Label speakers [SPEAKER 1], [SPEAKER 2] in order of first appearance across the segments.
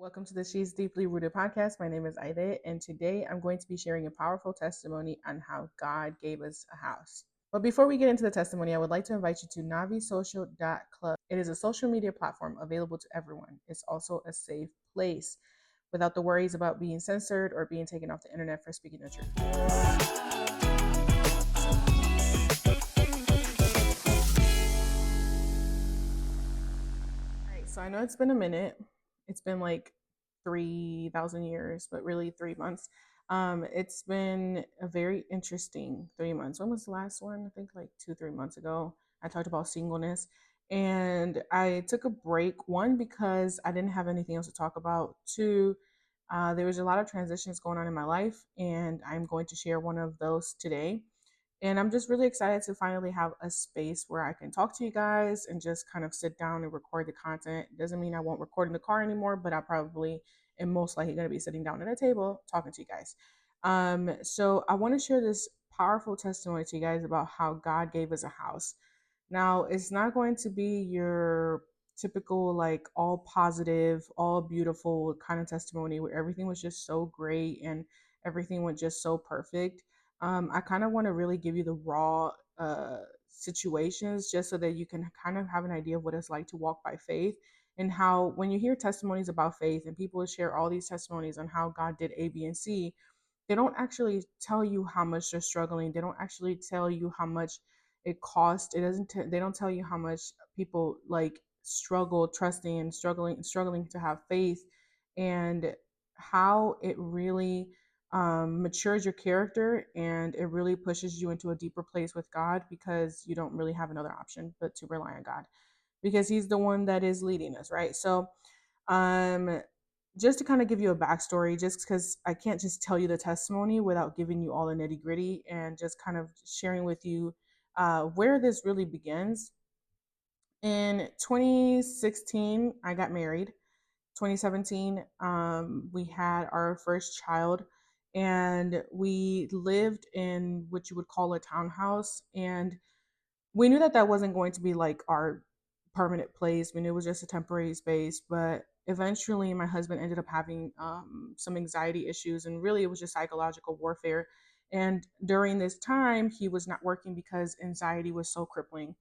[SPEAKER 1] Welcome to the She's Deeply Rooted podcast. My name is Aide, and today I'm going to be sharing a powerful testimony on how God gave us a house. But before we get into the testimony, I would like to invite you to navisocial.club. It is a social media platform available to everyone. It's also a safe place without the worries about being censored or being taken off the internet for speaking the truth. All right, so I know it's been a minute. It's been like 3,000 years, but really 3 months. It's been a very interesting 3 months. When was the last one? I think like 2, 3 months ago. I talked about singleness. And I took a break, one, because I didn't have anything else to talk about. Two, there was a lot of transitions going on in my life, and I'm going to share one of those today. And I'm just really excited to finally have a space where I can talk to you guys and just kind of sit down and record the content. Doesn't mean I won't record in the car anymore, but I probably am most likely going to be sitting down at a table talking to you guys. So I want to share this powerful testimony to you guys about how God gave us a house. Now, it's not going to be your typical, like, all positive, all beautiful kind of testimony where everything was just so great and everything went just so perfect. I kind of want to really give you the raw situations just so that you can kind of have an idea of what it's like to walk by faith, and how when you hear testimonies about faith and people share all these testimonies on how God did A, B, and C, they don't actually tell you how much they're struggling. They don't actually tell you how much it cost. They don't tell you how much people like struggle trusting and struggling to have faith, and how it really matures your character, and it really pushes you into a deeper place with God, because you don't really have another option but to rely on God, because He's the one that is leading us, right? So, um, just to kind of give you a backstory, just because I can't just tell you the testimony without giving you all the nitty gritty and just kind of sharing with you where this really begins. In 2016, I got married. 2017, we had our first child, and we lived in what you would call a townhouse. And we knew that that wasn't going to be like our permanent place. We knew it was just a temporary space, but eventually my husband ended up having some anxiety issues, and really it was just psychological warfare. And during this time, he was not working because anxiety was so crippling.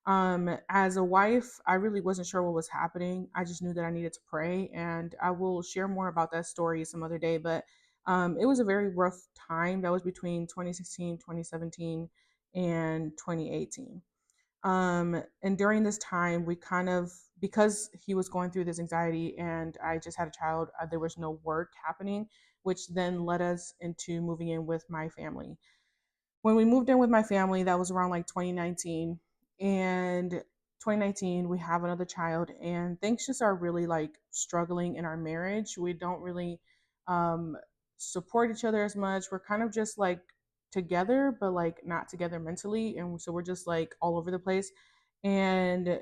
[SPEAKER 1] As a wife, I really wasn't sure what was happening. I just knew that I needed to pray, and I will share more about that story some other day. But it was a very rough time. That was between 2016, 2017, and 2018. And during this time, we kind of, because he was going through this anxiety and I just had a child, there was no work happening, which then led us into moving in with my family. When we moved in with my family, that was around like 2019. And 2019, we have another child, and things just are really like struggling in our marriage. We don't really um, support each other as much. We're kind of just like together, but like not together mentally. And so we're just like all over the place. And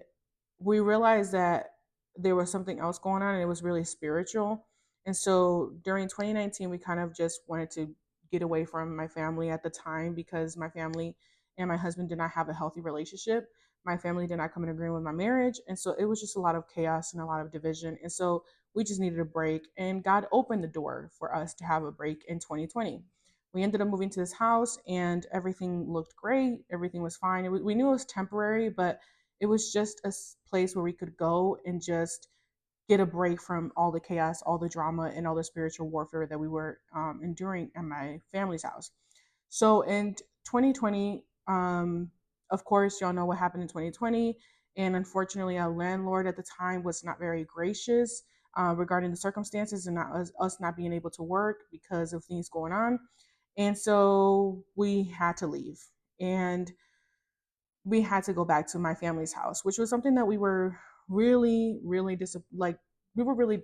[SPEAKER 1] we realized that there was something else going on, and it was really spiritual. And so during 2019, we kind of just wanted to get away from my family at the time, because my family and my husband did not have a healthy relationship. My family did not come in agreement with my marriage. And so it was just a lot of chaos and a lot of division. And so we just needed a break. And God opened the door for us to have a break in 2020. We ended up moving to this house, and everything looked great. Everything was fine. We knew it was temporary, but it was just a place where we could go and just get a break from all the chaos, all the drama, and all the spiritual warfare that we were enduring at my family's house. So in 2020, of course, y'all know what happened in 2020. And unfortunately, our landlord at the time was not very gracious regarding the circumstances, and not us not being able to work because of things going on. And so we had to leave. And we had to go back to my family's house, which was something that we were really, really we were really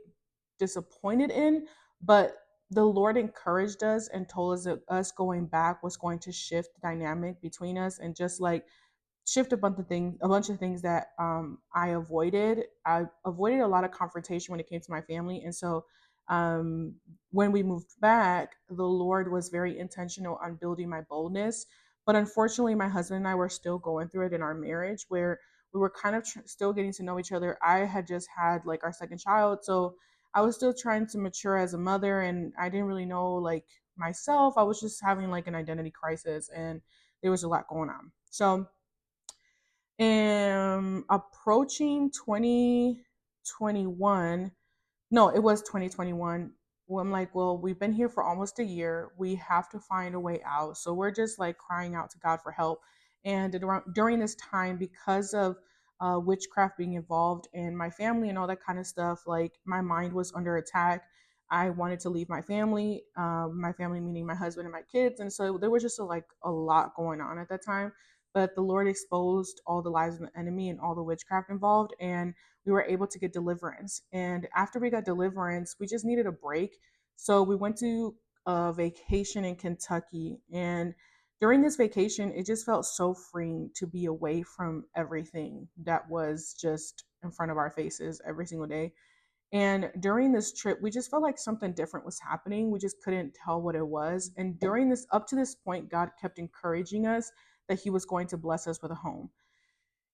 [SPEAKER 1] disappointed in. But the Lord encouraged us and told us that us going back was going to shift the dynamic between us, and just like shift a bunch of things that I avoided. I avoided a lot of confrontation when it came to my family, and so when we moved back, the Lord was very intentional on building my boldness. But unfortunately, my husband and I were still going through it in our marriage, where we were kind of still getting to know each other. I had just had like our second child, so I was still trying to mature as a mother, and I didn't really know like myself. I was just having like an identity crisis, and there was a lot going on. So approaching 2021, no, it was 2021. Well, I'm like, well, we've been here for almost a year. We have to find a way out. So we're just like crying out to God for help. And during this time, because of witchcraft being involved in my family and all that kind of stuff, like my mind was under attack. I wanted to leave my family meaning my husband and my kids. And so there was just like a lot going on at that time. But the Lord exposed all the lies of the enemy and all the witchcraft involved. And we were able to get deliverance. And after we got deliverance, we just needed a break. So we went to a vacation in Kentucky. And during this vacation, it just felt so freeing to be away from everything that was just in front of our faces every single day. And during this trip, we just felt like something different was happening. We just couldn't tell what it was. And during this, up to this point, God kept encouraging us that He was going to bless us with a home,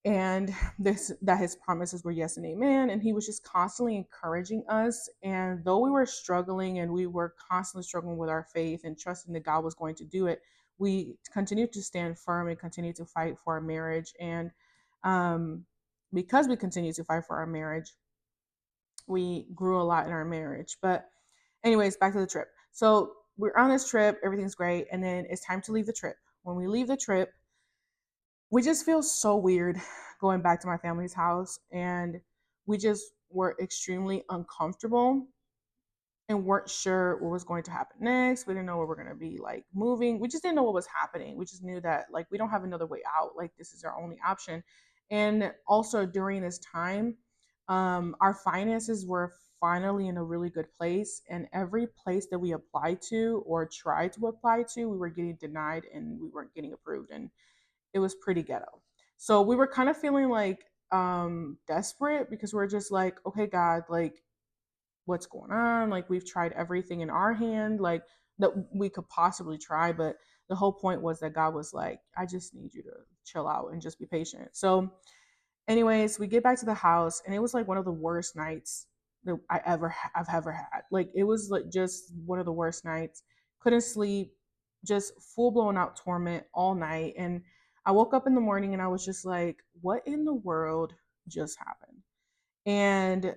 [SPEAKER 1] and this that His promises were yes and amen. And He was just constantly encouraging us. And though we were struggling and we were constantly struggling with our faith and trusting that God was going to do it, we continued to stand firm and continue to fight for our marriage. And um, because we continued to fight for our marriage, we grew a lot in our marriage. But anyways, back to the trip. So we're on this trip, everything's great, and then it's time to leave the trip. When we leave the trip, we just feel so weird going back to my family's house, and we just were extremely uncomfortable and weren't sure what was going to happen next. We didn't know where we're going to be like moving. We just didn't know what was happening. We just knew that like we don't have another way out. Like this is our only option. And also during this time, our finances were finally in a really good place. And every place that we applied to or tried to apply to, we were getting denied and we weren't getting approved. And it was pretty ghetto. So we were kind of feeling like desperate because we're just like, okay, God, like what's going on? Like we've tried everything in our hand, like that we could possibly try, but the whole point was that God was like, I just need you to chill out and just be patient. So anyways, we get back to the house and it was like one of the worst nights that I've ever had. Like it was like just one of the worst nights. Couldn't sleep, just full blown out torment all night. And I woke up in the morning and I was just like, what in the world just happened? And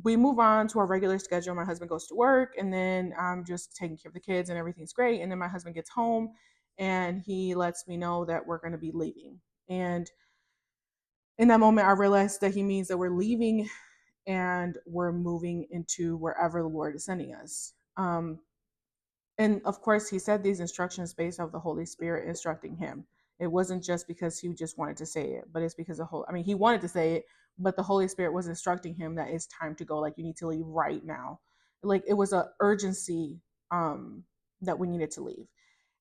[SPEAKER 1] we move on to our regular schedule. My husband goes to work, and then I'm just taking care of the kids, and everything's great. And then my husband gets home, and he lets me know that we're going to be leaving. And in that moment, I realized that he means that we're leaving and we're moving into wherever the Lord is sending us. And of course, he said these instructions based off the Holy Spirit instructing him. It wasn't just because he just wanted to say it, but it's because he wanted to say it, but the Holy Spirit was instructing him that it's time to go. Like, you need to leave right now. Like, it was a urgency that we needed to leave.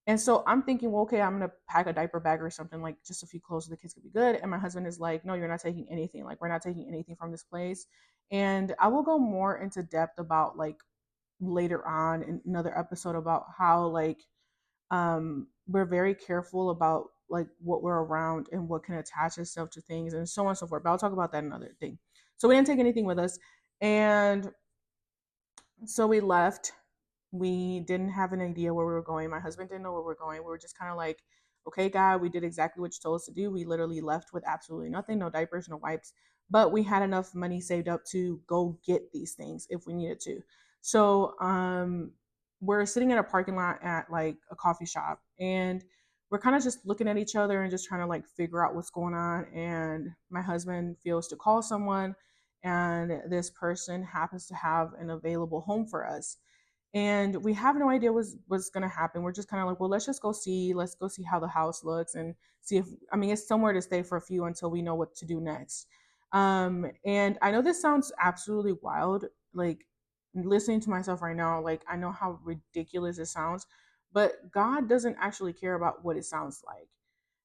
[SPEAKER 1] And so I'm thinking, well, okay, I'm going to pack a diaper bag or something, like just a few clothes so the kids could be good. And my husband is like, no, you're not taking anything. Like, we're not taking anything from this place. And I will go more into depth about like later on in another episode about how like we're very careful about like what we're around and what can attach itself to things and so on and so forth. But I'll talk about that another thing. So we didn't take anything with us. And so we left. We didn't have an idea where we were going. My husband didn't know where we were going. We were just kind of like, okay, God, we did exactly what you told us to do. We literally left with absolutely nothing, no diapers, no wipes, but we had enough money saved up to go get these things if we needed to. So we're sitting in a parking lot at like a coffee shop, and we're kind of just looking at each other and just trying to like figure out what's going on. And my husband feels to call someone, and this person happens to have an available home for us, and we have no idea what's going to happen. We're just kind of like, well, let's go see how the house looks and see if, I mean, it's somewhere to stay for a few until we know what to do next. And I know this sounds absolutely wild, like listening to myself right now, like I know how ridiculous it sounds, but God doesn't actually care about what it sounds like.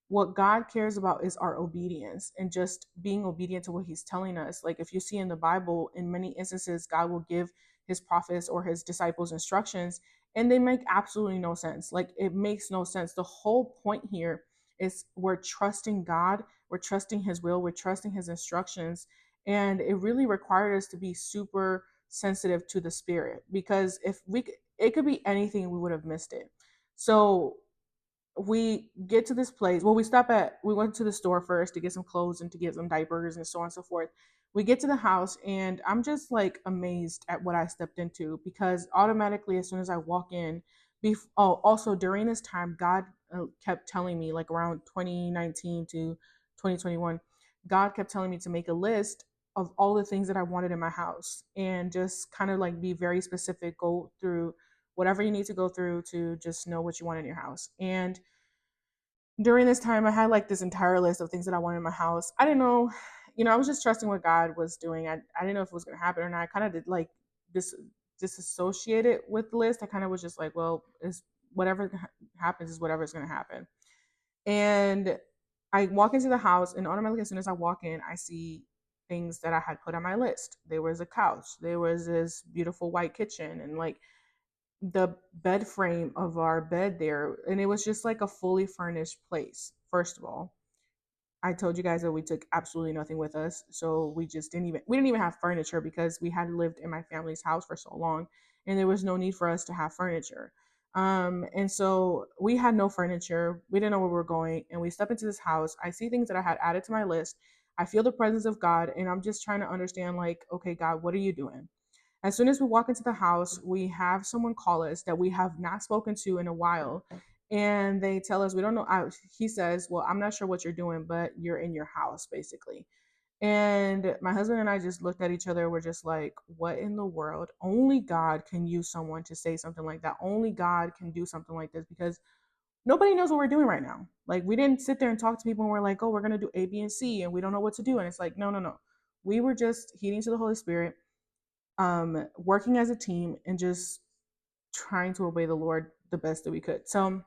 [SPEAKER 1] What God cares about is our obedience and just being obedient to what He's telling us. Like, if you see in the Bible, in many instances, God will give His prophets or His disciples instructions, and they make absolutely no sense. Like, it makes no sense. The whole point here is we're trusting God, we're trusting His will, we're trusting His instructions. And it really required us to be super sensitive to the spirit, because if we it could be anything, we would have missed it. So we get to this place. Well, we went to the store first to get some clothes and to get some diapers and so on and so forth. We get to the house and I'm just like amazed at what I stepped into, because automatically as soon as I walk in, also during this time, God kept telling me, like around 2019 to 2021, God kept telling me to make a list of all the things that I wanted in my house and just kind of like be very specific, go through whatever you need to go through to just know what you want in your house. And during this time, I had like this entire list of things that I wanted in my house. I didn't know, I was just trusting what God was doing. I didn't know if it was going to happen or not. I kind of did like dis- disassociate it with the list. I kind of was just like, well, is whatever happens is whatever is going to happen. And I walk into the house, and automatically, as soon as I walk in, I see things that I had put on my list. There was a couch, there was this beautiful white kitchen, and like the bed frame of our bed there, and it was just like a fully furnished place. First of all, I told you guys that we took absolutely nothing with us, so we didn't even have furniture because we had lived in my family's house for so long, and there was no need for us to have furniture. And so we had no furniture. We didn't know where we were going, and we step into this house. I see things that I had added to my list. I feel the presence of God, and I'm just trying to understand, like, okay, God, what are you doing? As soon as we walk into the house, we have someone call us that we have not spoken to in a while. And they tell us, we don't know. He says, well, I'm not sure what you're doing, but you're in your house, basically. And my husband and I just looked at each other. We're just like, what in the world? Only God can use someone to say something like that. Only God can do something like this, because nobody knows what we're doing right now. Like, we didn't sit there and talk to people and we're like, oh, we're going to do A, B, and C, and we don't know what to do. And it's like, no, no, no. We were just heeding to the Holy Spirit, working as a team and just trying to obey the Lord the best that we could. So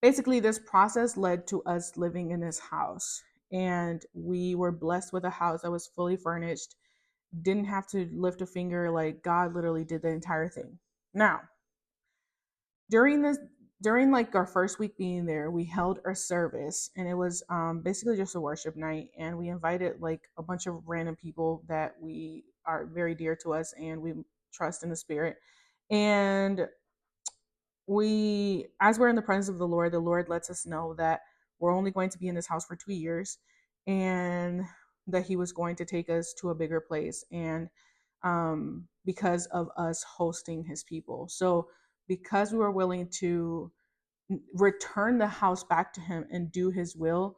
[SPEAKER 1] basically, this process led to us living in this house, and we were blessed with a house that was fully furnished. Didn't have to lift a finger. Like, God literally did the entire thing. Now, during this during like our first week being there, we held our service, and it was basically just a worship night, and we invited like a bunch of random people that we are very dear to us and we trust in the spirit. And as we're in the presence of the Lord lets us know that we're only going to be in this house for 2 years, and that he was going to take us to a bigger place, and because of us hosting his people. So because we were willing to return the house back to him and do his will,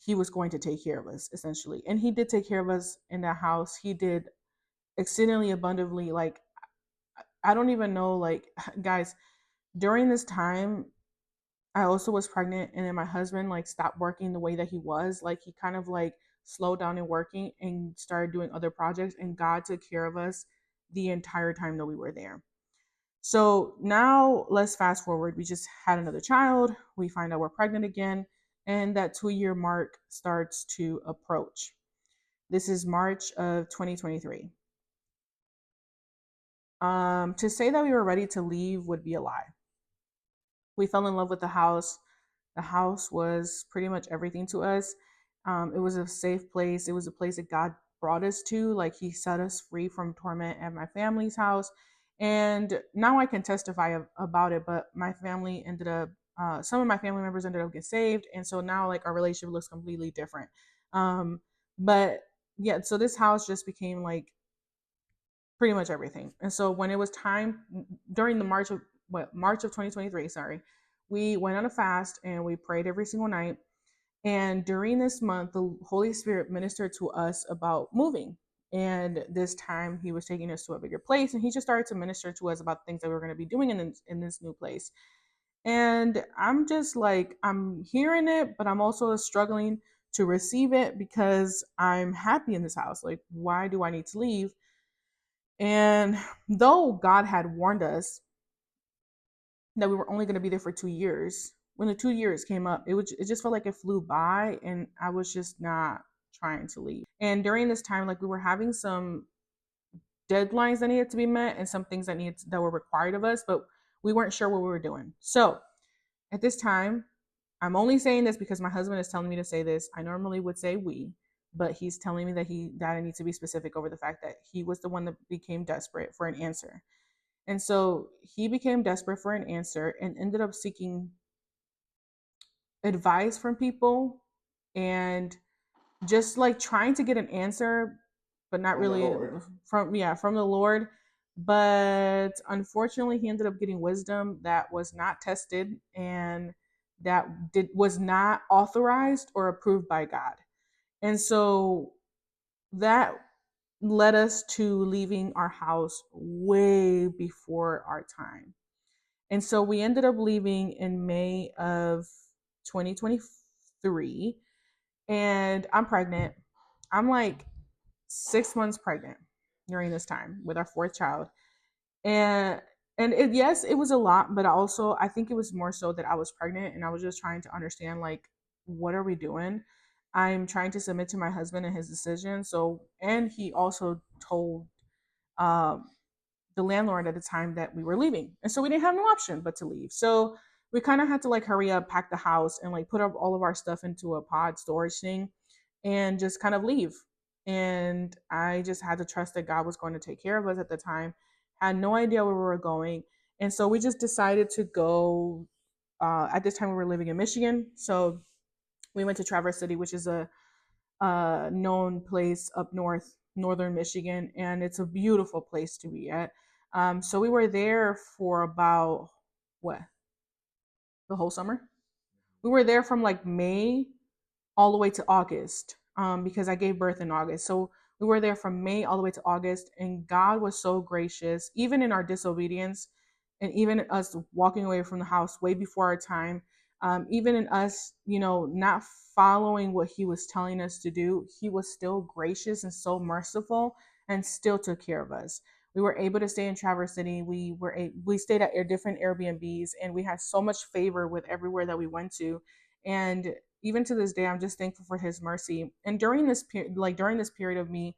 [SPEAKER 1] he was going to take care of us, essentially. And he did take care of us in that house. He did exceedingly abundantly. Like, I don't even know, like, guys, during this time, I also was pregnant, and then my husband like stopped working the way that he was. Like, he kind of like slowed down in working and started doing other projects, and God took care of us the entire time that we were there. So now let's fast forward. We just had another child. We find out we're pregnant again, and that 2 year mark starts to approach. This is March of 2023. To say that we were ready to leave would be a lie. We fell in love with the house. The house was pretty much everything to us. It was a safe place. It was a place that God brought us to. Like, he set us free from torment at my family's house. And now I can testify about it, but my family ended up, some of my family members ended up getting saved. And so now, like, our relationship looks completely different. But yeah, so this house just became like pretty much everything. And so when it was time during the March of 2023, sorry, we went on a fast and we prayed every single night. And during this month, the Holy Spirit ministered to us about moving. And this time he was taking us to a bigger place, and he just started to minister to us about things that we were going to be doing in this new place. And I'm just like, I'm hearing it, but I'm also struggling to receive it because I'm happy in this house. Like, why do I need to leave? And though God had warned us that we were only going to be there for 2 years, when the 2 years came up, it just felt like it flew by, and I was just not trying to leave. And during this time, like, we were having some deadlines that needed to be met and some things that were required of us, but we weren't sure what we were doing. So at this time, I'm only saying this because my husband is telling me to say this. I normally would say we, but he's telling me that I need to be specific over the fact that he was the one that became desperate for an answer. And so he became desperate for an answer and ended up seeking advice from people and just like trying to get an answer, but not
[SPEAKER 2] From the
[SPEAKER 1] really
[SPEAKER 2] Lord.
[SPEAKER 1] from the Lord. But unfortunately, he ended up getting wisdom that was not tested and that was not authorized or approved by God. And so that led us to leaving our house way before our time. And so we ended up leaving in May of 2023. And I'm pregnant. I'm like 6 months pregnant during this time with our fourth child. And yes, it was a lot, but also I think it was more so that I was pregnant and I was just trying to understand like what are we doing? I'm trying to submit to my husband and his decision. So and he also told um the landlord at the time that we were leaving. And so we didn't have no option but to leave. So we kind of had to like hurry up, pack the house, and like put up all of our stuff into a pod storage thing and just kind of leave. And I just had to trust that God was going to take care of us at the time. Had no idea where we were going. And so we just decided to go. At this time, we were living in Michigan. So we went to Traverse City, which is a known place up north, northern Michigan, and it's a beautiful place to be at. So we were there for about what, the whole summer. We were there from like May all the way to August, because I gave birth in August. So we were there from May all the way to August, and God was so gracious, even in our disobedience, and even in us walking away from the house way before our time, even in us, not following what He was telling us to do. He was still gracious and so merciful, and still took care of us. We were able to stay in Traverse City. We stayed at different Airbnbs, and we had so much favor with everywhere that we went to. And even to this day, I'm just thankful for His mercy. And during this period, of me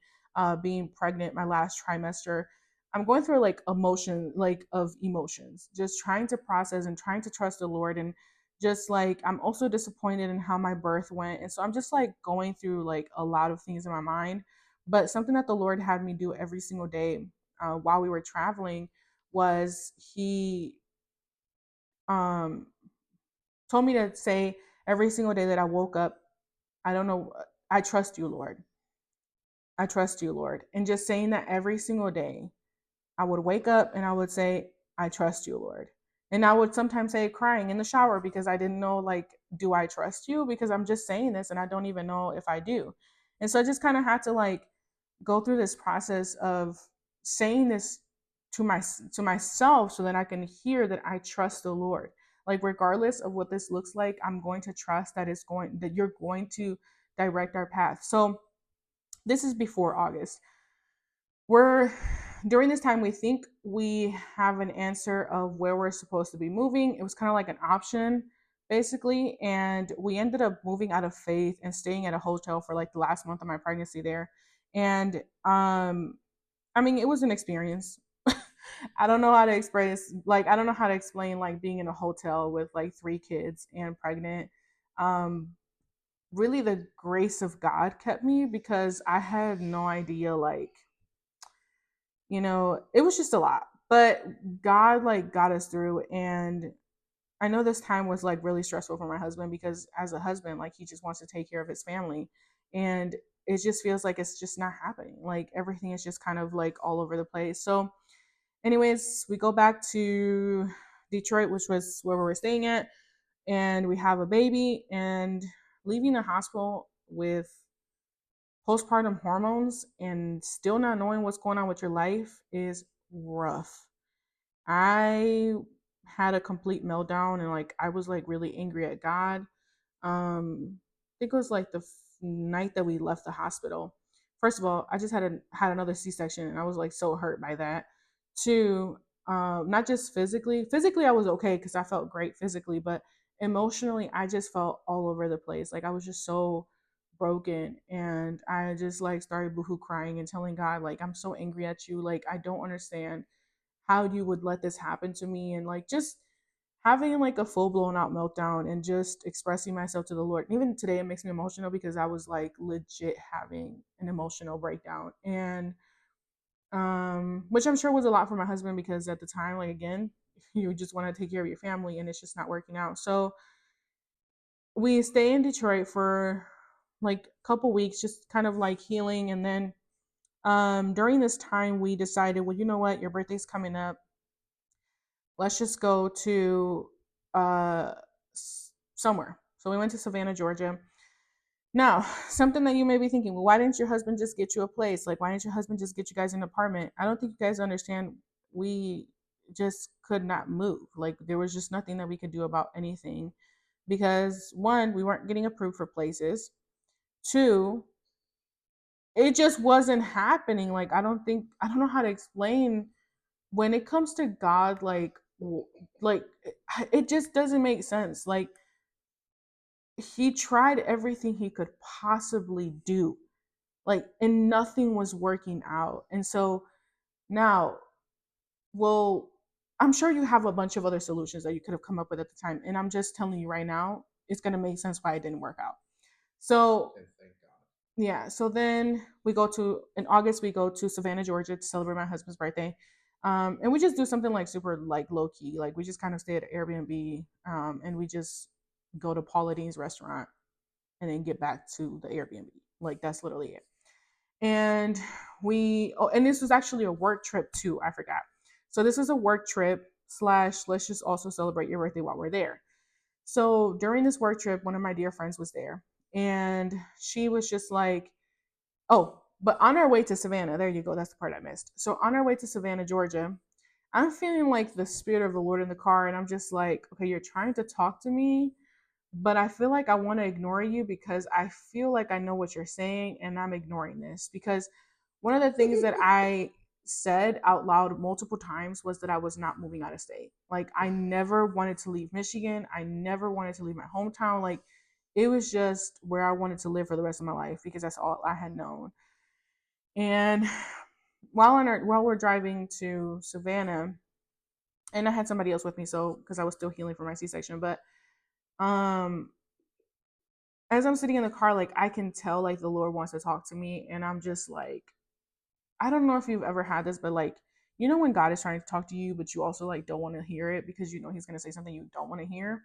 [SPEAKER 1] being pregnant, my last trimester, I'm going through like emotions, just trying to process and trying to trust the Lord. And just like I'm also disappointed in how my birth went. And so I'm just like going through like a lot of things in my mind. But something that the Lord had me do every single day while we were traveling was He um, told me to say every single day that I woke up, I don't know, I trust you, Lord. I trust you, Lord. And just saying that every single day, I would wake up and I would say, I trust you, Lord. And I would sometimes say crying in the shower because I didn't know, like, do I trust you? Because I'm just saying this and I don't even know if I do. And so I just kind of had to like go through this process of saying this to my to myself so that I can hear that I trust the Lord. Like regardless of what this looks like, I'm going to trust that you're going to direct our path. So this is before August. We're during this time we think we have an answer of where we're supposed to be moving. It was kind of like an option basically, and we ended up moving out of faith and staying at a hotel for like the last month of my pregnancy there. And I mean, it was an experience. I don't know how to express, like, I don't know how to explain, like, being in a hotel with like three kids and pregnant. Um, Really, the grace of God kept me because I had no idea, like, it was just a lot. But God, like, got us through. And I know this time was like really stressful for my husband because as a husband, like, he just wants to take care of his family. And it just feels like it's just not happening. Like, everything is just kind of like all over the place. So, anyways, we go back to Detroit, which was where we were staying at, and we have a baby. And leaving the hospital with postpartum hormones and still not knowing what's going on with your life is rough. I had a complete meltdown and like I was like really angry at God. I think it was like the night that we left the hospital. First of all, I just had another C-section and I was like so hurt by that. Two, not just physically. Physically, I was okay because I felt great physically, but emotionally, I just felt all over the place. Like I was just so broken, and I just like started boohoo crying and telling God like I'm so angry at you. Like I don't understand how you would let this happen to me, and like just having like a full blown out meltdown and just expressing myself to the Lord. And even today, it makes me emotional because I was like legit having an emotional breakdown. And which I'm sure was a lot for my husband because at the time, like again, you just want to take care of your family and it's just not working out. So we stay in Detroit for like a couple weeks, just kind of like healing. And then during this time, we decided, well, you know what, your birthday's coming up. Let's just go to uh, somewhere. So we went to Savannah, Georgia. Now, something that you may be thinking, well, why didn't your husband just get you a place? Like, why didn't your husband just get you guys an apartment? I don't think you guys understand. We just could not move. Like, there was just nothing that we could do about anything because one, we weren't getting approved for places. Two, it just wasn't happening. Like, I don't know how to explain when it comes to God, like it just doesn't make sense. Like he tried everything he could possibly do, like, and nothing was working out. And so now, well, I'm sure you have a bunch of other solutions that you could have come up with at the time. And I'm just telling you right now, it's gonna make sense why it didn't work out. So yeah, so then we go to in August we go to Savannah, Georgia to celebrate my husband's birthday. And we just do something like super like low key. Like we just kind of stay at Airbnb, and we just go to Paula Deen's restaurant and then get back to the Airbnb. Like that's literally it. And and this was actually a work trip too, I forgot. So this was a work trip slash let's just also celebrate your birthday while we're there. So during this work trip, one of my dear friends was there and she was just like, oh, but on our way to Savannah, there you go. That's the part I missed. So on our way to Savannah, Georgia, I'm feeling like the spirit of the Lord in the car, and I'm just like, okay, you're trying to talk to me, but I feel like I want to ignore you because I feel like I know what you're saying, and I'm ignoring this because one of the things that I said out loud multiple times was that I was not moving out of state. Like I never wanted to leave Michigan. I never wanted to leave my hometown. Like it was just where I wanted to live for the rest of my life because that's all I had known. And while we're driving to Savannah, and I had somebody else with me, so because I was still healing from my C-section, but um, as I'm sitting in the car, like I can tell like the Lord wants to talk to me, and I'm just like, I don't know if you've ever had this, but like, you know, when God is trying to talk to you, but you also like don't want to hear it because you know He's going to say something you don't want to hear.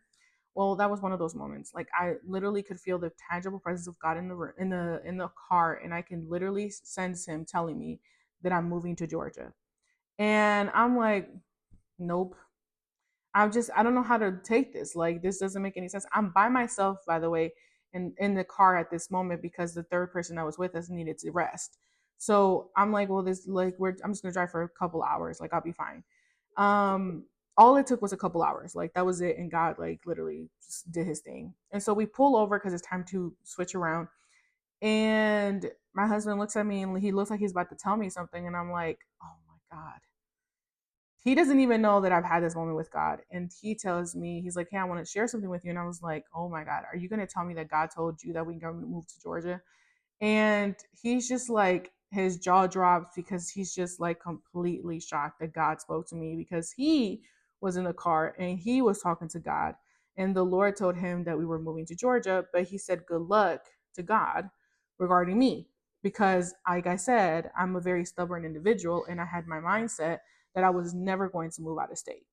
[SPEAKER 1] Well, that was one of those moments. Like I literally could feel the tangible presence of God in the car, and I can literally sense Him telling me that I'm moving to Georgia. And I'm like, nope. I don't know how to take this. Like this doesn't make any sense. I'm by myself, by the way, in the car at this moment because the third person that was with us needed to rest. So I'm like, well, this like I'm just gonna drive for a couple hours. Like I'll be fine. Um, all it took was a couple hours. Like that was it, and God like literally just did His thing. And so we pull over because it's time to switch around. And my husband looks at me and he looks like he's about to tell me something, and I'm like, oh my God, he doesn't even know that I've had this moment with God. And he tells me, he's like, hey, I want to share something with you. And I was like, oh my God, are you going to tell me that God told you that we can move to Georgia? And he's just like, his jaw drops because he's just like completely shocked that God spoke to me because he was in the car and he was talking to God. And the Lord told him that we were moving to Georgia, but he said, good luck to God regarding me. Because, like I said, I'm a very stubborn individual and I had my mindset that I was never going to move out of state.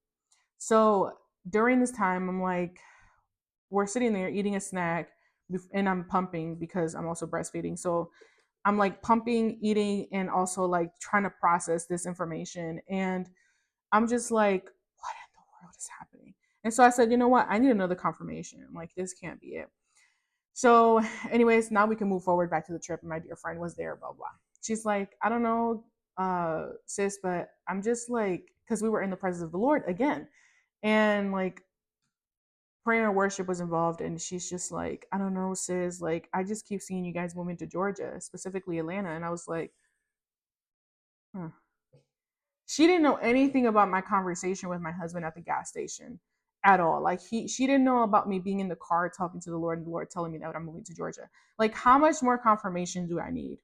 [SPEAKER 1] So during this time, I'm like, we're sitting there eating a snack and I'm pumping because I'm also breastfeeding. So I'm like pumping, eating, and also like trying to process this information. And I'm just like, what in the world is happening? And so I said, you know what? I need another confirmation. Like, this can't be it. So, anyways, now we can move forward back to the trip. And my dear friend was there, blah, blah. She's like, I don't know, sis, but I'm just like, because we were in the presence of the Lord again. And like, prayer and worship was involved. And she's just like, I don't know, sis. Like, I just keep seeing you guys moving to Georgia, specifically Atlanta. And I was like, huh. She didn't know anything about my conversation with my husband at the gas station at all. Like she didn't know about me being in the car talking to the Lord and the Lord telling me that I'm moving to Georgia. Like how much more confirmation do I need?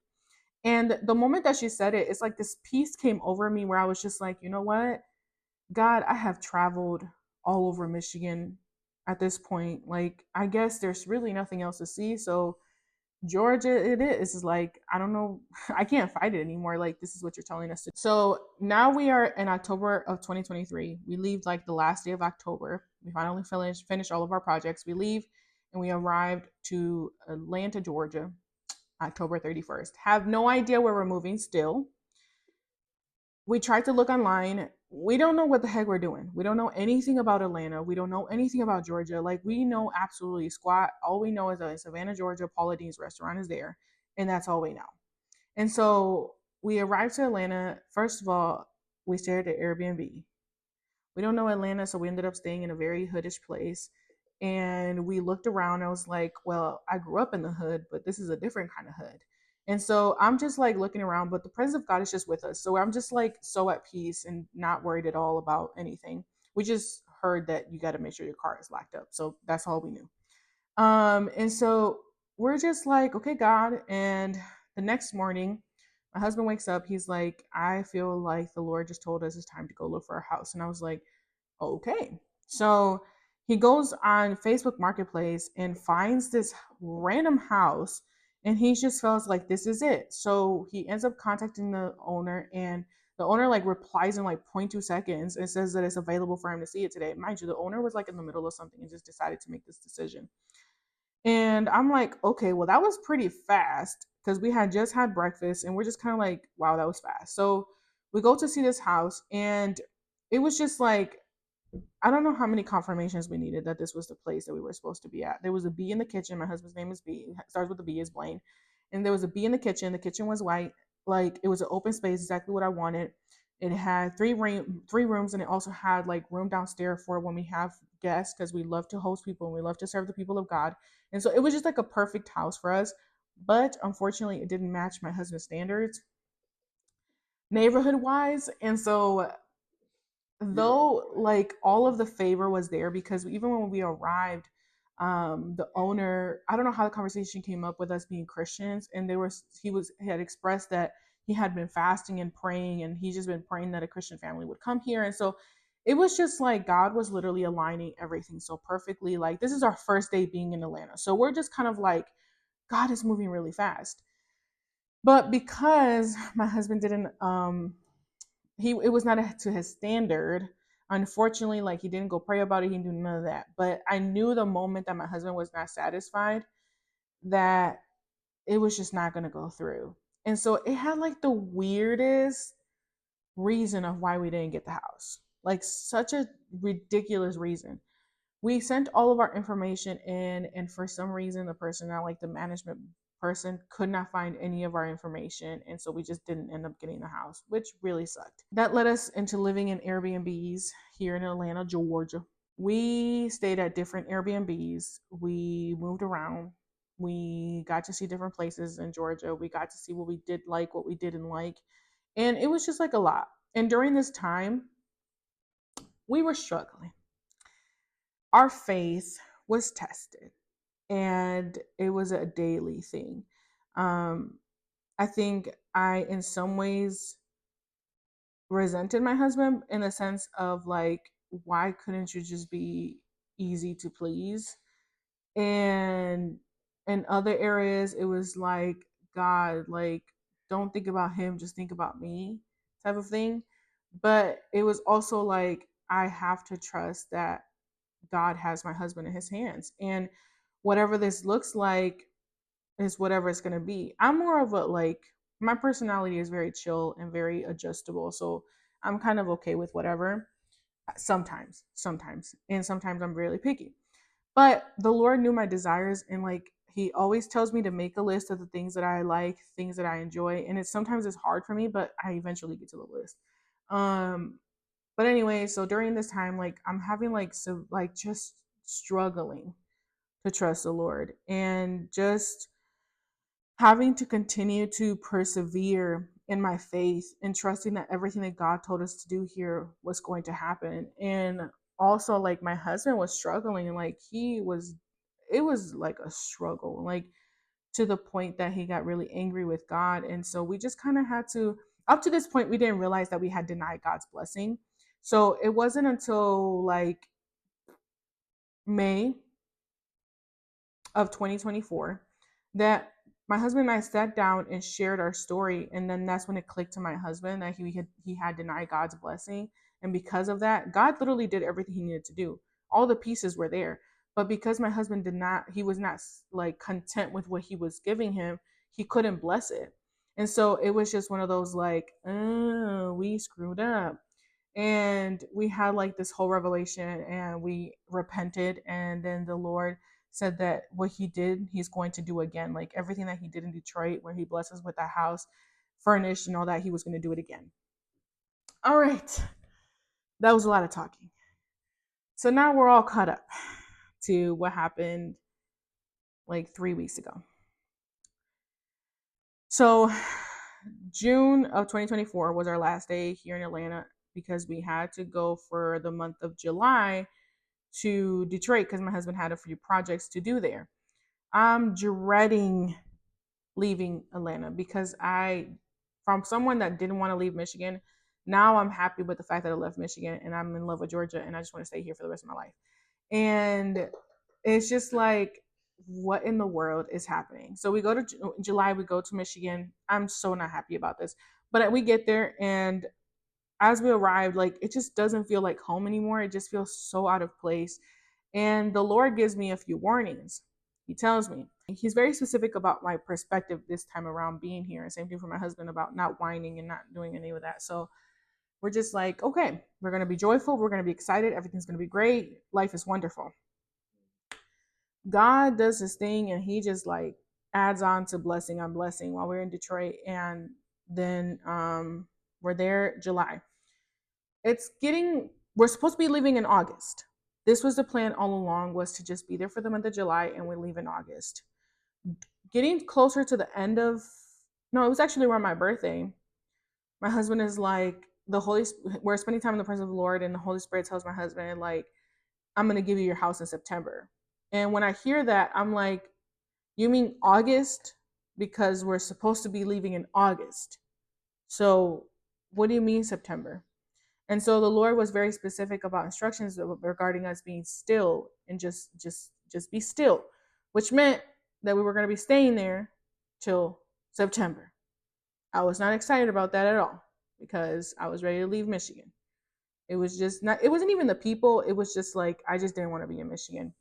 [SPEAKER 1] And the moment that she said it, it's like this peace came over me where I was just like, you know what? God, I have traveled all over Michigan at this point. Like, I guess there's really nothing else to see. So Georgia, it is. It's like, I don't know. I can't fight it anymore. Like, this is what you're telling us to. So now we are in October of 2023. We leave like the last day of October. We finally finish all of our projects. We leave and we arrived to Atlanta, Georgia, October 31st. Have no idea where we're moving still. We tried to look online. We don't know what the heck we're doing. We don't know anything about Atlanta. We don't know anything about Georgia. Like, we know absolutely squat. All we know is that in Savannah, Georgia, Paula Dean's restaurant is there, and that's all we know. And so we arrived to Atlanta. First of all, we stayed at Airbnb. We don't know Atlanta, so we ended up staying in a very hoodish place. And we looked around. I was like, well, I grew up in the hood, but this is a different kind of hood. And so I'm just like looking around, but the presence of God is just with us. So I'm just like so at peace and not worried at all about anything. We just heard that you got to make sure your car is locked up. So that's all we knew. And so we're just like, okay, God. And the next morning, my husband wakes up. He's like, I feel like the Lord just told us it's time to go look for a house. And I was like, okay. So he goes on Facebook Marketplace and finds this random house, and he just feels like this is it. So he ends up contacting the owner, and the owner like replies in like 0.2 seconds and says that it's available for him to see it today. Mind you, the owner was like in the middle of something and just decided to make this decision. And I'm like, okay, well, that was pretty fast because we had just had breakfast and we're just kind of like, wow, that was fast. So we go to see this house, and it was just like, I don't know how many confirmations we needed that this was the place that we were supposed to be at. There was a bee in the kitchen. My husband's name is B. It starts with a B, is Blaine. And there was a bee in the kitchen. The kitchen was white. Like, it was an open space, exactly what I wanted. It had three rooms, and it also had like room downstairs for when we have guests, because we love to host people and we love to serve the people of God. And so it was just like a perfect house for us. But unfortunately, it didn't match my husband's standards neighborhood wise. And so, though like all of the favor was there, because even when we arrived, the owner, I don't know how the conversation came up with us being Christians, and he had expressed that he had been fasting and praying, and he's just been praying that a Christian family would come here. And so it was just like God was literally aligning everything so perfectly. Like, this is our first day being in Atlanta, so we're just kind of like, God is moving really fast. But because my husband didn't it was not to his standard, unfortunately, like, he didn't go pray about it, he didn't do none of that. But I knew the moment that my husband was not satisfied, that it was just not going to go through. And so it had like the weirdest reason of why we didn't get the house, like such a ridiculous reason. We sent all of our information in, and for some reason the person, not like the management person, could not find any of our information, and so we just didn't end up getting the house, which really sucked. That led us into living in Airbnbs here in Atlanta, Georgia. We stayed at different Airbnbs. We moved around. We got to see different places in Georgia. We got to see what we did like, what we didn't like, and it was just like a lot. And during this time, we were struggling. Our faith was tested, and it was a daily thing. Um, I think I, in some ways, resented my husband in the sense of like, why couldn't you just be easy to please? And in other areas, it was like, God, like, don't think about him, just think about me, type of thing. But it was also like, I have to trust that God has my husband in his hands. And whatever this looks like is whatever it's going to be. I'm more of a like, my personality is very chill and very adjustable. So I'm kind of okay with whatever. Sometimes. And sometimes I'm really picky. But the Lord knew my desires, and like, he always tells me to make a list of the things that I like, things that I enjoy. And sometimes it's hard for me, but I eventually get to the list. Um, but anyway, so during this time, like, I'm having like, so like, just struggling to trust the Lord, and just having to continue to persevere in my faith and trusting that everything that God told us to do here was going to happen. And also, like, my husband was struggling, like, it was like a struggle, like, to the point that he got really angry with God. And so we just kind of had to, up to this point, we didn't realize that we had denied God's blessing. So it wasn't until like May of 2024 that my husband and I sat down and shared our story, and then that's when it clicked to my husband that he had denied God's blessing, and because of that, God literally did everything he needed to do. All the pieces were there, but because my husband did not, he was not like content with what he was giving him, he couldn't bless it, and so it was just one of those like, oh, we screwed up, and we had like this whole revelation and we repented, and then the Lord said that what he did he's going to do again, like everything that he did in Detroit where he blessed us with that house furnished and all that, he was going to do it again. All right, that was a lot of talking. So now we're all caught up to what happened like 3 weeks ago. So June of 2024 was our last day here in Atlanta because we had to go for the month of July to Detroit because my husband had a few projects to do there. I'm dreading leaving Atlanta because from someone that didn't want to leave Michigan, now I'm happy with the fact that I left Michigan and I'm in love with Georgia and I just want to stay here for the rest of my life. And it's just like, what in the world is happening? So we go to July, we go to Michigan. I'm so not happy about this. But we get there, and as we arrived, like it just doesn't feel like home anymore. It just feels so out of place. And the Lord gives me a few warnings. He tells me, he's very specific about my perspective this time around being here. And same thing for my husband about not whining and not doing any of that. So we're just like, okay, we're going to be joyful. We're going to be excited. Everything's going to be great. Life is wonderful. God does his thing and he just like adds on to blessing on blessing while we're in Detroit. And then we're there July. We're supposed to be leaving in August. This was the plan all along, was to just be there for the month of July and we leave in August. Getting closer to the end of, no, it was actually around my birthday. My husband is like, we're spending time in the presence of the Lord and the Holy Spirit tells my husband like, I'm going to give you your house in September. And when I hear that, I'm like, you mean August? Because we're supposed to be leaving in August. So what do you mean September? And so the Lord was very specific about instructions regarding us being still and just be still, which meant that we were going to be staying there till September. I was not excited about that at all because I was ready to leave Michigan. It was just not, it wasn't even the people. It was just like, I just didn't want to be in Michigan.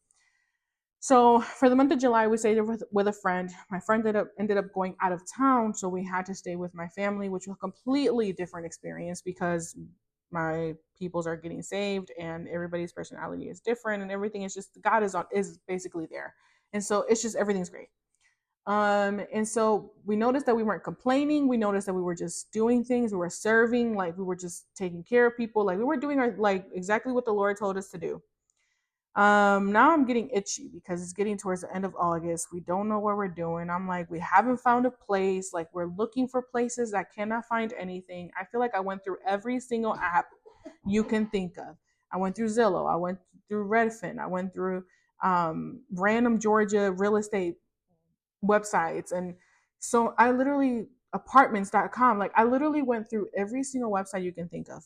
[SPEAKER 1] So for the month of July, we stayed with a friend. My friend ended up going out of town, so we had to stay with my family, which was a completely different experience because my peoples are getting saved and everybody's personality is different and everything is just God is basically there. And so it's just everything's great. And so we noticed that we weren't complaining. We noticed that we were just doing things. We were serving, like we were just taking care of people. Like we were doing our like exactly what the Lord told us to do. Now I'm getting itchy because it's getting towards the end of August. We don't know what we're doing. I'm like, we haven't found a place. Like, we're looking for places. I cannot find anything. I feel like I went through every single app you can think of. I went through Zillow. I went through Redfin. I went through random Georgia real estate websites. And so I literally, apartments.com, like, I literally went through every single website you can think of.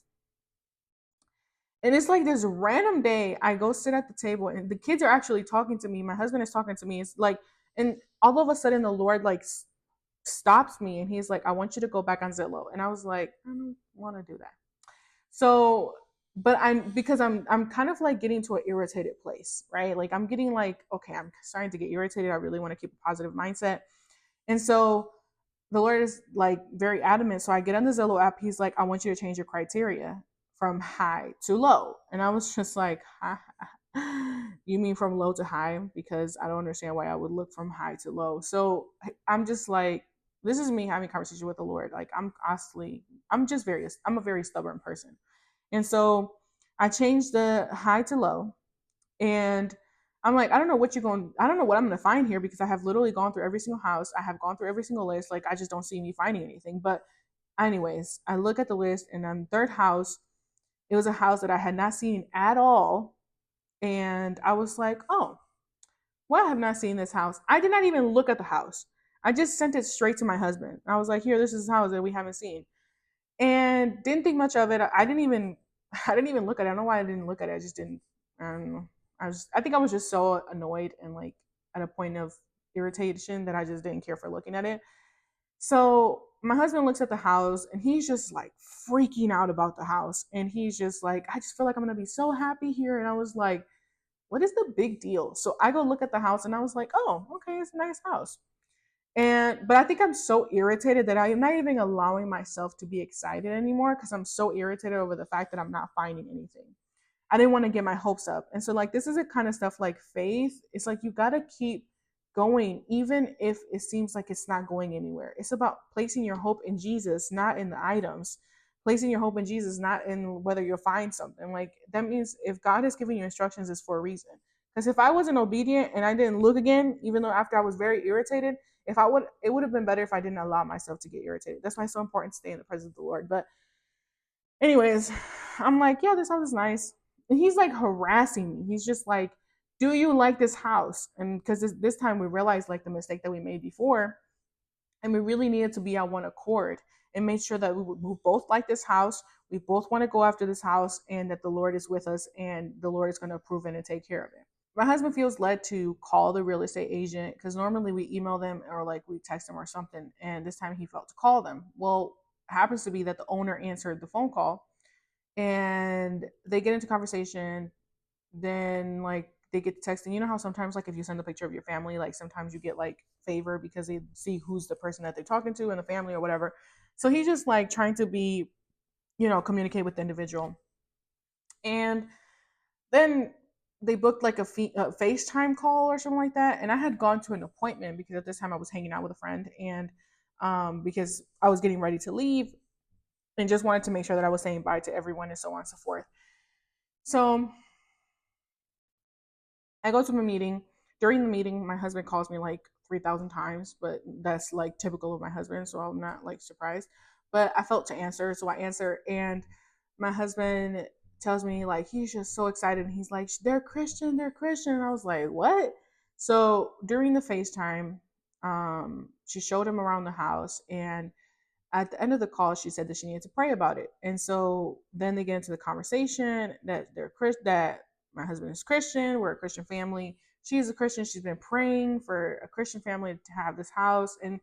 [SPEAKER 1] And it's like this random day, I go sit at the table and the kids are actually talking to me. My husband is talking to me. It's like, and all of a sudden the Lord like stops me and he's like, I want you to go back on Zillow. And I was like, I don't want to do that. So, but I'm kind of like getting to an irritated place, right? Like I'm getting like, okay, I'm starting to get irritated. I really want to keep a positive mindset. And so the Lord is like very adamant. So I get on the Zillow app. He's like, I want you to change your criteria from high to low. And I was just like, you mean from low to high? Because I don't understand why I would look from high to low. So I'm just like, this is me having a conversation with the Lord. Like I'm a very stubborn person. And so I changed the high to low, and I'm like, I don't know what I'm going to find here because I have literally gone through every single house. I have gone through every single list. Like, I just don't see me finding anything. But anyways, I look at the list and on third house, it was a house that I had not seen at all. And I was like, oh, well, I have not seen this house. I did not even look at the house. I just sent it straight to my husband. I was like, here, this is a house that we haven't seen. And didn't think much of it. I didn't even look at it. I don't know why I didn't look at it. I just didn't. I don't know. I think I was just so annoyed and like at a point of irritation that I just didn't care for looking at it. So my husband looks at the house and he's just like freaking out about the house. And he's just like, I just feel like I'm going to be so happy here. And I was like, what is the big deal? So I go look at the house and I was like, oh, okay, it's a nice house. But I think I'm so irritated that I am not even allowing myself to be excited anymore because I'm so irritated over the fact that I'm not finding anything. I didn't want to get my hopes up. And so like this is a kind of stuff like faith. It's like you got to keep going even if it seems like it's not going anywhere. It's about placing your hope in Jesus, not in the items. Placing your hope in Jesus, not in whether you'll find something. Like that means if God is giving you instructions, it's for a reason. Because if I wasn't obedient and I didn't look again, even though after I was very irritated, if I would, it would have been better if I didn't allow myself to get irritated. That's why it's so important to stay in the presence of the Lord. But anyways, I'm like, yeah, this house is nice. And he's like harassing me. He's just like, do you like this house? And because this time we realized like the mistake that we made before, and we really needed to be on one accord and make sure that we both like this house. We both want to go after this house, and that the Lord is with us, and the Lord is going to approve it and take care of it. My husband feels led to call the real estate agent because normally we email them or like we text them or something. And this time he felt to call them. Well, it happens to be that the owner answered the phone call and they get into conversation. Then like they get texting. You know how sometimes like if you send a picture of your family, like sometimes you get like favor because they see who's the person that they're talking to in the family or whatever. So he's just like trying to be, communicate with the individual. And then they booked like a FaceTime call or something like that. And I had gone to an appointment because at this time I was hanging out with a friend, and because I was getting ready to leave and just wanted to make sure that I was saying bye to everyone and so on and so forth. So I go to my meeting. During the meeting, my husband calls me like 3,000 times, but that's like typical of my husband, so I'm not like surprised. But I felt to answer, so I answer, and my husband tells me like he's just so excited. He's like, they're Christian, they're Christian. And I was like, what? So during the FaceTime, she showed him around the house, and at the end of the call, she said that she needed to pray about it. And so then they get into the conversation that that my husband is Christian, we're a Christian family. She's a Christian. She's been praying for a Christian family to have this house. And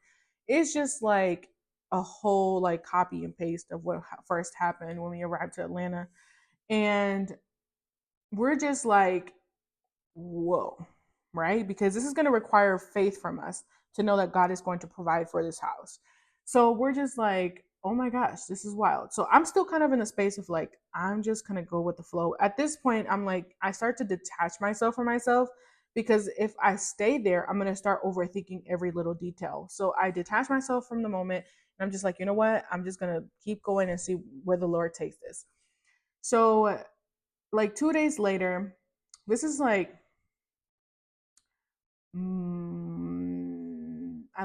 [SPEAKER 1] it's just like a whole like copy and paste of what first happened when we arrived to Atlanta. And we're just like, whoa, right? Because this is going to require faith from us to know that God is going to provide for this house. So we're just like, oh my gosh, this is wild. So I'm still kind of in the space of like, I'm just going to go with the flow. At this point, I'm like, I start to detach myself from myself because if I stay there, I'm going to start overthinking every little detail. So I detach myself from the moment and I'm just like, you know what? I'm just going to keep going and see where the Lord takes this. So, like 2 days later, this is like I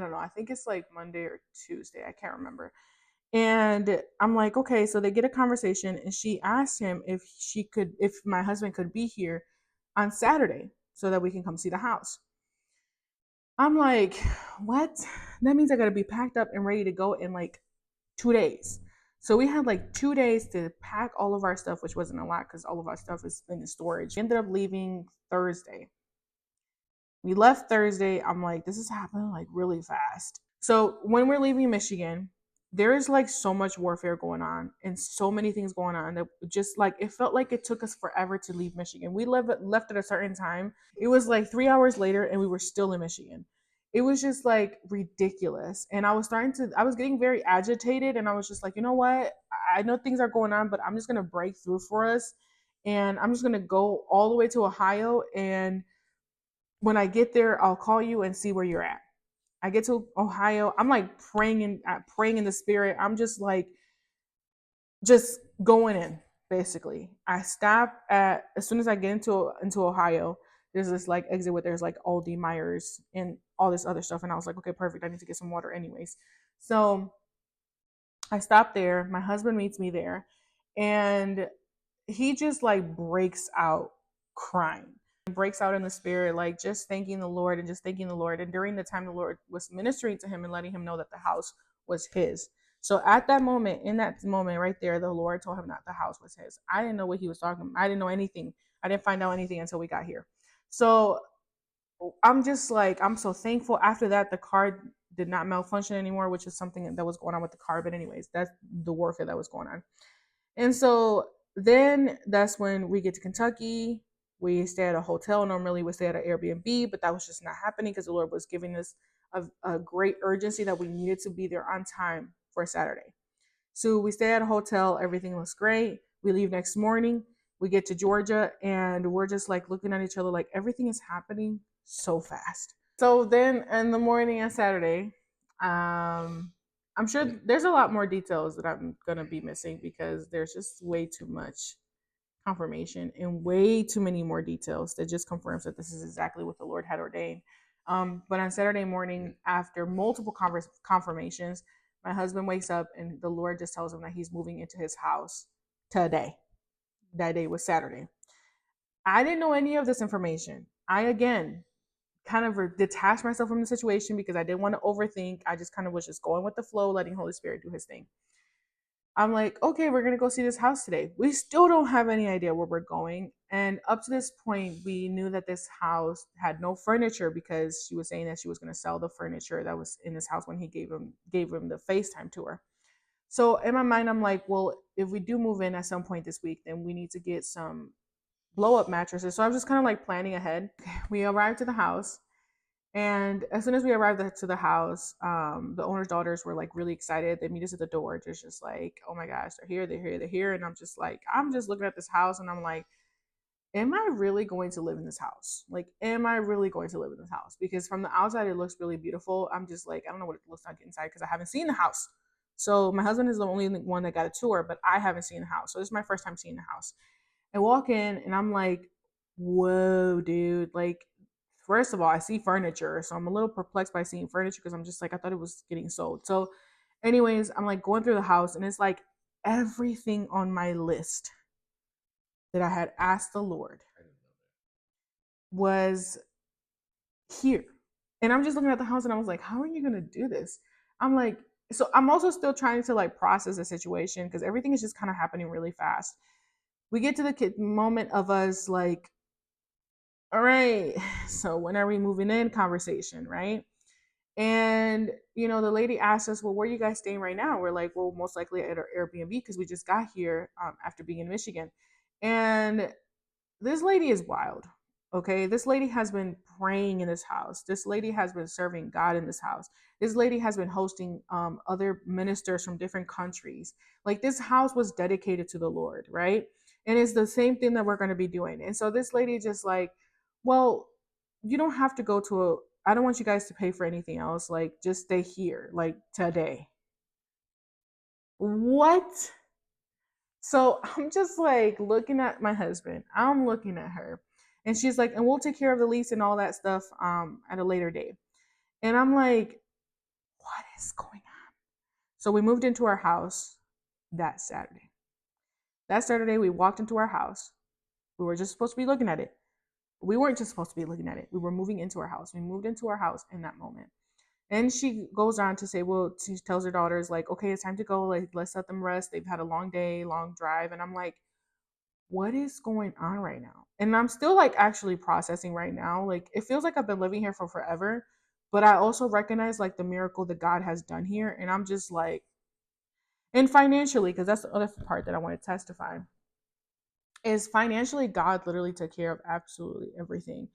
[SPEAKER 1] don't know. I think it's like Monday or Tuesday. I can't remember. And I'm like, okay, so they get a conversation, and she asked him if my husband could be here on Saturday so that we can come see the house. I'm like, what? That means I gotta be packed up and ready to go in like 2 days. So we had like 2 days to pack all of our stuff, which wasn't a lot because all of our stuff is in the storage. We ended up leaving Thursday. We left Thursday. I'm like, this is happening like really fast. So when we're leaving Michigan, there is like so much warfare going on and so many things going on that just like it felt like it took us forever to leave Michigan. We left at a certain time. It was like 3 hours later and we were still in Michigan. It was just like ridiculous. And I was getting very agitated and I was just like, you know what? I know things are going on, but I'm just going to break through for us. And I'm just going to go all the way to Ohio, and when I get there, I'll call you and see where you're at. I get to Ohio, I'm like praying in the spirit. I'm just like just going in basically. I stop at as soon as I get into Ohio. There's this like exit where there's like Aldi, Myers, and all this other stuff, and I was like, okay, perfect. I need to get some water anyways. So I stop there. My husband meets me there, and he just like breaks out crying, breaks out in the spirit, like just thanking the Lord and just thanking the Lord. And during the time the Lord was ministering to him and letting him know that the house was his. So at that moment, in that moment right there, the Lord told him that the house was his. I didn't know what he was talking about. I didn't know anything. I didn't find out anything until we got here. So I'm just like, I'm so thankful. After that, the car did not malfunction anymore, which is something that was going on with the car. But anyways, that's the warfare that was going on. And so then that's when we get to Kentucky. We stay at a hotel. Normally we stay at an Airbnb, but that was just not happening because the Lord was giving us a great urgency that we needed to be there on time for Saturday. So we stay at a hotel. Everything looks great. We leave next morning. We get to Georgia and we're just like looking at each other like everything is happening so fast. So then in the morning on Saturday, I'm sure there's a lot more details that I'm gonna be missing because there's just way too much confirmation and way too many more details that just confirms that this is exactly what the Lord had ordained. But on Saturday morning, after multiple confirmations, my husband wakes up and the Lord just tells him that he's moving into his house today. That day was Saturday. I didn't know any of this information. I again kind of detached myself from the situation because I didn't want to overthink. I just kind of was just going with the flow, letting Holy Spirit do his thing. I'm like, okay, we're gonna go see this house today. We still don't have any idea where we're going. And up to this point, we knew that this house had no furniture because she was saying that she was gonna sell the furniture that was in this house when he gave him the FaceTime tour. So in my mind, I'm like, well, if we do move in at some point this week, then we need to get some blow up mattresses. So I was just kind of like planning ahead. We arrived to the house. And as soon as we arrived to the house, the owner's daughters were like really excited. They meet us at the door, just like, oh my gosh, they're here, they're here, they're here. And I'm just like, I'm just looking at this house and I'm like, am I really going to live in this house? Like, am I really going to live in this house? Because from the outside, it looks really beautiful. I'm just like, I don't know what it looks like inside because I haven't seen the house. So my husband is the only one that got a tour, but I haven't seen the house. So this is my first time seeing the house. I walk in and I'm like, whoa, dude. Like, first of all, I see furniture. So I'm a little perplexed by seeing furniture because I'm just like, I thought it was getting sold. So, anyways, I'm like going through the house and it's like everything on my list that I had asked the Lord was here. And I'm just looking at the house and I was like, how are you going to do this? I'm like, so I'm also still trying to like process the situation because everything is just kind of happening really fast. We get to the moment of us like, all right, so when are we moving in conversation, right? And the lady asked us, well, where are you guys staying right now? We're like, well, most likely at our Airbnb because we just got here after being in Michigan. And this lady is wild. Okay. This lady has been praying in this house. This lady has been serving God in this house. This lady has been hosting other ministers from different countries. Like this house was dedicated to the Lord, right? And it's the same thing that we're going to be doing. And so this lady just like, well, you don't have to go to a, I don't want you guys to pay for anything else. Like just stay here, like today. What? So I'm just like looking at my husband. I'm looking at her. And she's like, and we'll take care of the lease and all that stuff at a later date. And I'm like, what is going on? So we moved into our house that Saturday. That Saturday, we walked into our house. We were just supposed to be looking at it. We weren't just supposed to be looking at it. We were moving into our house. We moved into our house in that moment. And she goes on to say, well, she tells her daughters, like, okay, it's time to go. Like, let's let them rest. They've had a long day, long drive. And I'm like, what is going on right now? And I'm still like actually processing right now. Like it feels like I've been living here for forever, but I also recognize like the miracle that God has done here. And I'm just like, and financially, because that's the other part that I want to testify is financially, God literally took care of absolutely everything.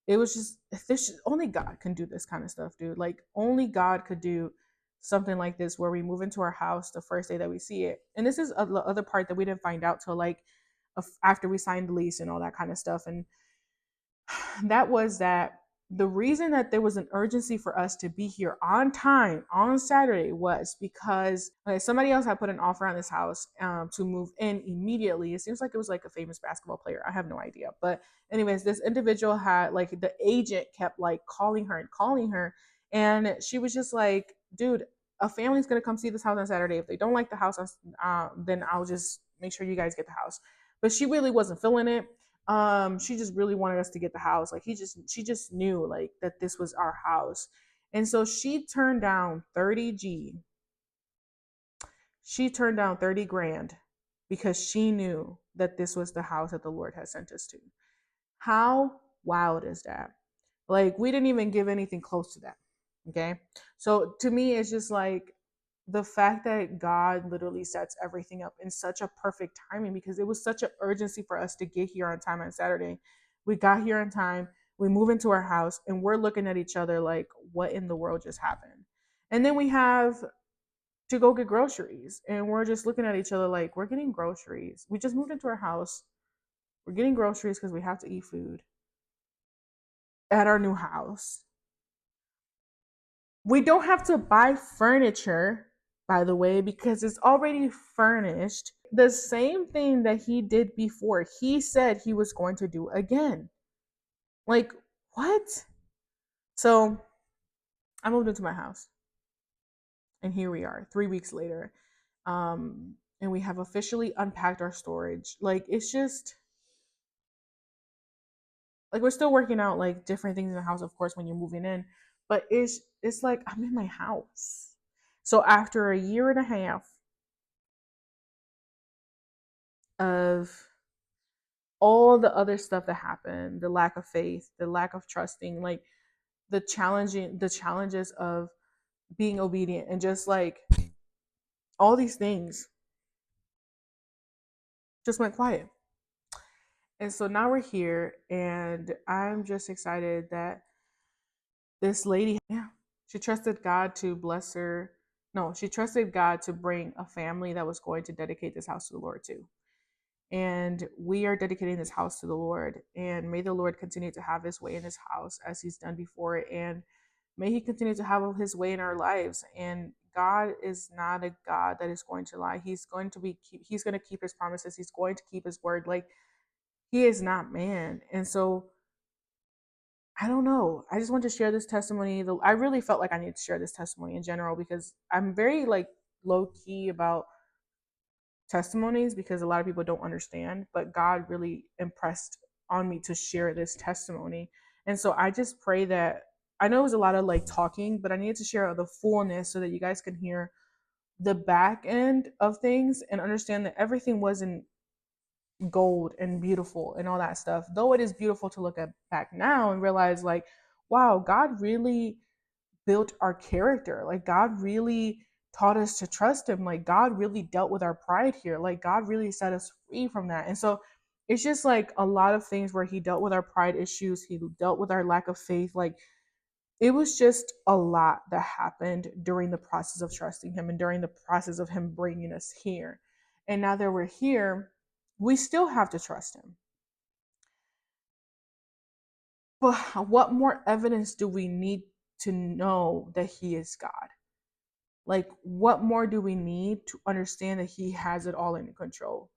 [SPEAKER 1] It was just, this only God can do this kind of stuff, dude. Like only God could do something like this where we move into our house the first day that we see it. And this is the other part that we didn't find out till like after we signed the lease and all that kind of stuff. And that was that the reason that there was an urgency for us to be here on time on Saturday was because somebody else had put an offer on this house to move in immediately. It seems like it was like a famous basketball player. I have no idea. But anyways, this individual had like the agent kept like calling her and calling her. And she was just like, dude, a family's going to come see this house on Saturday. If they don't like the house, then I'll just make sure you guys get the house. But she really wasn't feeling it. She just really wanted us to get the house. Like she just knew like that this was our house. And so she turned down 30G She turned down 30 grand because she knew that this was the house that the Lord had sent us to. How wild is that? Like, we didn't even give anything close to that. Okay. So to me, it's just like the fact that God literally sets everything up in such a perfect timing, because it was such an urgency for us to get here on time on Saturday. We got here on time, we move into our house, and we're looking at each other like, what in the world just happened? And then we have to go get groceries, and we're just looking at each other like, we're getting groceries. We just moved into our house. We're getting groceries because we have to eat food at our new house. We don't have to buy furniture, by the way, because it's already furnished. The same thing that he did before, he said he was going to do again. Like, what? So I moved into my house, and here we are 3 weeks later. And we have officially unpacked our storage. Like, it's just like we're still working out like different things in the house, of course, when you're moving in, but it's like I'm in my house. So after a year and a half of all the other stuff that happened, the lack of faith, the lack of trusting, like the challenges of being obedient, and just like all these things just went quiet. And so now we're here, and I'm just excited that this lady, yeah, she trusted God to bless her. No, she trusted God to bring a family that was going to dedicate this house to the Lord too. And we are dedicating this house to the Lord. And may the Lord continue to have his way in this house as he's done before. And may he continue to have his way in our lives. And God is not a God that is going to lie. He's going to keep his promises. He's going to keep his word. Like, he is not man. And so I don't know. I just want to share this testimony. I really felt like I need to share this testimony in general, because I'm very like low key about testimonies, because a lot of people don't understand, but God really impressed on me to share this testimony. And so I just pray that, I know it was a lot of like talking, but I needed to share the fullness so that you guys can hear the back end of things and understand that everything wasn't gold and beautiful and all that stuff. Though it is beautiful to look at back now and realize like, wow, God really built our character. Like, God really taught us to trust him. Like, God really dealt with our pride here. Like, God really set us free from that. And so it's just like a lot of things where he dealt with our pride issues. He dealt with our lack of faith. Like, it was just a lot that happened during the process of trusting him and during the process of him bringing us here. And now that we're here, we still have to trust him. But what more evidence do we need to know that he is God? Like, what more do we need to understand that he has it all in control?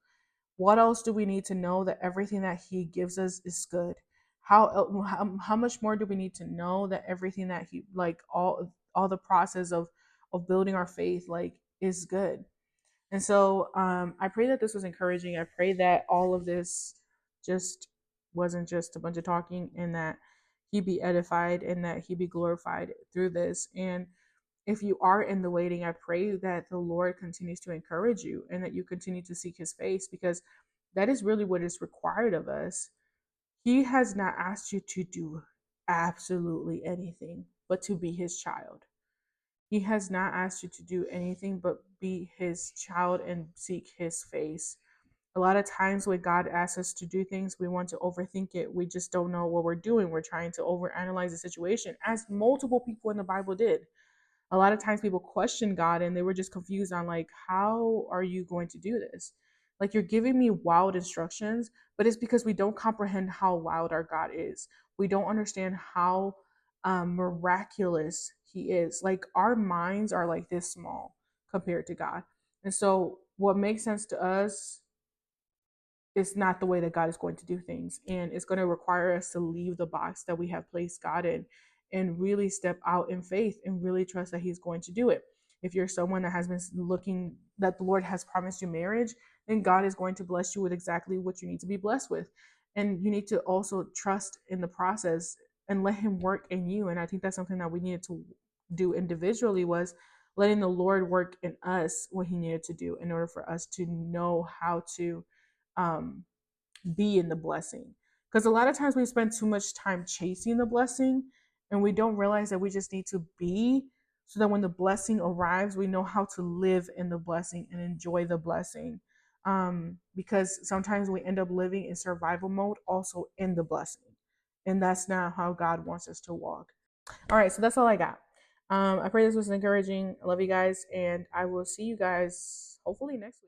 [SPEAKER 1] What else do we need to know that everything that he gives us is good? How much more do we need to know that everything that he, like, all the process of building our faith, like, is good? And so I pray that this was encouraging. I pray that all of this just wasn't just a bunch of talking, and that he be edified and that he be glorified through this. And if you are in the waiting, I pray that the Lord continues to encourage you and that you continue to seek his face, because that is really what is required of us. He has not asked you to do absolutely anything but to be his child. He has not asked you to do anything but be his child and seek his face. A lot of times when God asks us to do things, we want to overthink it. We just don't know what we're doing. We're trying to overanalyze the situation, as multiple people in the Bible did. A lot of times people question God and they were just confused on like, how are you going to do this? Like, you're giving me wild instructions, but it's because we don't comprehend how wild our God is. We don't understand how miraculous he is. Like, our minds are like this small compared to God. And so what makes sense to us, it's not the way that God is going to do things. And it's going to require us to leave the box that we have placed God in and really step out in faith and really trust that he's going to do it. If you're someone that has been looking, that the Lord has promised you marriage, then God is going to bless you with exactly what you need to be blessed with. And you need to also trust in the process and let him work in you. And I think that's something that we needed to do individually, was letting the Lord work in us what he needed to do in order for us to know how to um, be in the blessing. Because a lot of times we spend too much time chasing the blessing and we don't realize that we just need to be, so that when the blessing arrives, we know how to live in the blessing and enjoy the blessing. Because sometimes we end up living in survival mode also in the blessing. And that's not how God wants us to walk. All right, so that's all I got. I pray this was encouraging. I love you guys, and I will see you guys hopefully next week.